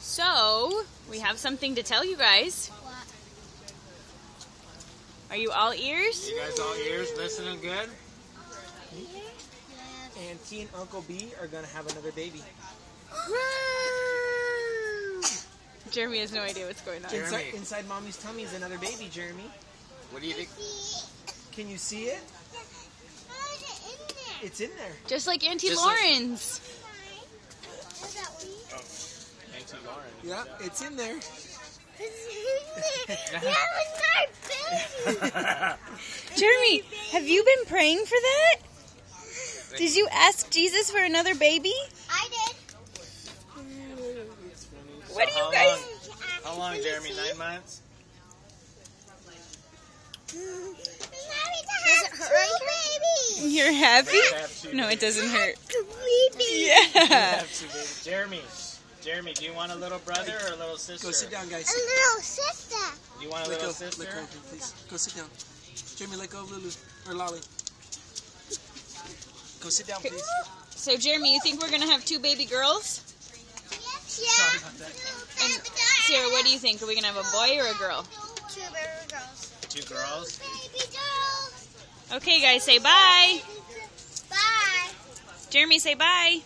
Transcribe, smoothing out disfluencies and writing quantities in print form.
So, we have something to tell you guys. What? Are you all ears? You guys all ears, listening good? Yes. Auntie and Uncle B are gonna have another baby. Jeremy has no idea what's going on. Jeremy. Inside mommy's tummy is another baby, Jeremy. What do you think? Can you see it? It's in there. Just like Auntie Just like- Lauren's. Auntie Lauren. Yeah, it's in there. Jeremy, have you been praying for that? Did you ask Jesus for another baby? I did. What do How you guys... How long, Jeremy? 9 months? Does it hurt right here? You're happy? You have two No, it babies. doesn't hurt. You Yeah. have 2 babies. Jeremy, do you want a little brother or a little sister? Go sit down, guys. A little sister. Do you want a Let little go. sister? Let go, please. Go sit down. Jeremy, let go of Lulu. Or Lolly. Go sit down, please. So, Jeremy, you think we're going to have 2 baby girls? Sorry about that. And Sarah, what do you think? Are we going to have a boy or a girl? 2 baby girls. 2 girls? Baby girls. Okay, guys, say bye. Bye. Jeremy, say bye.